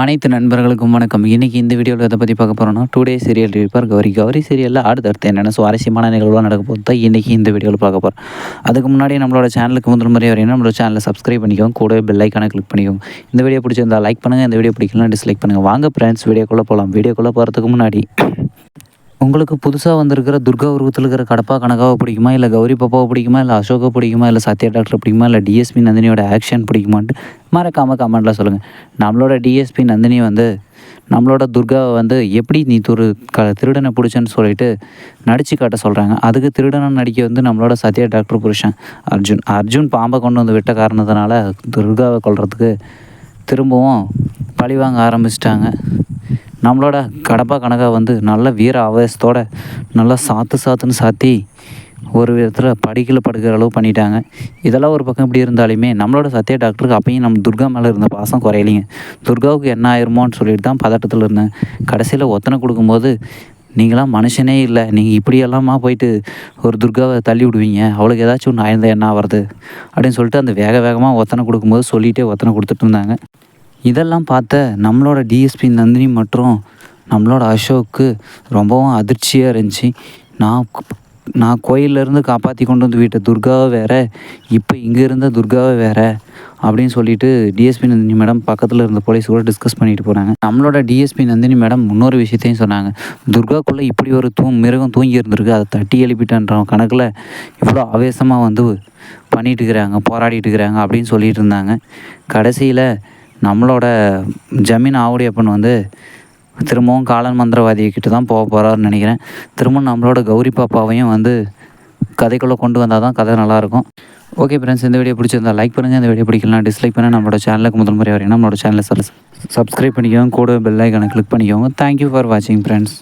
அனைத்து நண்பர்களுக்கும் வணக்கம். இன்றைக்கி இந்த வீடியோவில் எதை பற்றி பார்க்க போகிறோம்னா, 2 டே சீரியல் இருப்பார் கௌரி. கௌரி சீரியலில் அடுத்தடுத்து என்னென்ன சுவாரஸ்யமான நிகழ்வுலாம் நடக்க போகுது தான் இன்றைக்கி இந்த வீடியோவில் பார்க்க போகிறோம். அதுக்கு முன்னாடி நம்மளோட சேனலுக்கு முதல் முறை வரையும் நம்மளோட சேனலை சப்ஸ்கிரைப் பண்ணிக்கோங்க, கூட பெல் ஐக்கானை கிளிக் பண்ணிக்கோங்க. இந்த வீடியோ பிடிச்சிருந்தால் லைக் பண்ணுங்கள், இந்த வீடியோ பிடிக்கலாம் டிஸ்லைக் பண்ணுங்கள். வாங்க ஃப்ரெண்ட்ஸ், வீடியோக்குள்ளே போகலாம். வீடியோக்குள்ளே போகிறதுக்கு முன்னாடி உங்களுக்கு புதுசாக வந்திருக்கிற துர்கா உருவத்தில் இருக்கிற கடப்பா கனகாவை பிடிக்குமா, இல்லை கௌரி பாப்பாவை பிடிக்குமா, இல்லை அசோகை பிடிக்குமா, இல்லை சத்யா டாக்டர் பிடிக்குமா, இல்லை டிஎஸ்பி நந்தினியோட ஆக்ஷன் பிடிக்குமான்ட்டு மறக்காமல் கமெண்ட்டில் சொல்லுங்கள். நம்மளோட டிஎஸ்பி நந்தினி நம்மளோட துர்காவை எப்படி நீ திருடனை பிடிச்சேன்னு சொல்லிட்டு நடித்து காட்ட சொல்கிறாங்க. அதுக்கு திருடனை நடிக்க நம்மளோட சத்யா டாக்டர் புருஷன் அர்ஜுன் பாம்பை கொண்டு வந்து விட்ட காரணத்தினால துர்காவை கொல்றதுக்கு திரும்பவும் பழிவாங்க ஆரம்பிச்சிட்டாங்க. நம்மளோட கடப்பா கனகா நல்ல வீர ஆவேசத்தோடு நல்லா சாத்துன்னு சாத்தி ஒரு விதத்தில் படிக்கல படுக்கிற அளவு பண்ணிட்டாங்க. இதெல்லாம் ஒரு பக்கம் இப்படி இருந்தாலுமே நம்மளோட சத்யா டாக்டருக்கு அப்பயும் நம்ம துர்கா மேலே இருந்த பாசம் குறையலைங்க. துர்காவுக்கு என்ன ஆயிருமோன்னு சொல்லிட்டு தான் பதட்டத்தில் இருந்தேன். கடைசியில் ஒத்தனை கொடுக்கும்போது, நீங்களாம் மனுஷனே இல்லை, நீங்கள் இப்படியெல்லாமா போயிட்டு ஒரு துர்காவை தள்ளி விடுவீங்க, அவளுக்கு ஏதாச்சும் ஒன்று ஆயிருந்தால் என்ன ஆகிறது அப்படின்னு சொல்லிட்டு அந்த வேகமாக ஒத்தனை கொடுக்கும்போது சொல்லிகிட்டே ஒத்தனை கொடுத்துட்டு இருந்தாங்க. இதெல்லாம் பார்த்த நம்மளோட டிஎஸ்பி நந்தினி மற்றும் நம்மளோட அசோக்கு ரொம்பவும் அதிர்ச்சியாக இருந்துச்சு. நான் கோயிலேருந்து காப்பாற்றி கொண்டு வந்து வீட்டை துர்காவை வேறு, இப்போ இங்கே இருந்த துர்காவை வேறு அப்படின்னு சொல்லிட்டு டிஎஸ்பி நந்தினி மேடம் பக்கத்தில் இருந்த போலீஸ் கூட டிஸ்கஸ் பண்ணிட்டு போகிறாங்க. நம்மளோட டிஎஸ்பி நந்தினி மேடம் இன்னொரு விஷயத்தையும் சொன்னாங்க. துர்காக்குள்ளே இப்படி ஒரு மிருகம் தூங்கி இருந்திருக்கு, அதை தட்டி எழுப்பிட்டன்ற கணக்கில் இவ்வளோ ஆவேசமாக பண்ணிட்டு இருக்கிறாங்க, போராடிட்டு இருக்கிறாங்க அப்படின்னு சொல்லிட்டு இருந்தாங்க. கடைசியில் நம்மளோட ஜமீன் ஆவுடையப்பன் திரும்பவும் காலன் மந்திரவாதிகிட்ட தான் போக போகிறாருன்னு நினைக்கிறேன். திரும்பவும் நம்மளோட கௌரி பாப்பாவையும் கதைக்குள்ளே கொண்டு வந்தால் தான் கதை நல்லாயிருக்கும். ஓகே ஃப்ரெண்ட்ஸ், இந்த வீடியோ பிடிச்சிருந்தால் லைக் பண்ணுங்கள், இந்த வீடியோ பிடிக்கலாம் டிஸ்லைக் பண்ண. நம்மளோட சேனலுக்கு முதல் முறை வரையும் நம்மளோட சேனலை சப்ஸ்கிரைப் பண்ணிக்கோங்க, கூட பெல் ஐக்கானை கிளிக் பண்ணிக்கோங்க. தேங்க்யூ ஃபார் வாட்சிங் ஃப்ரெண்ட்ஸ்.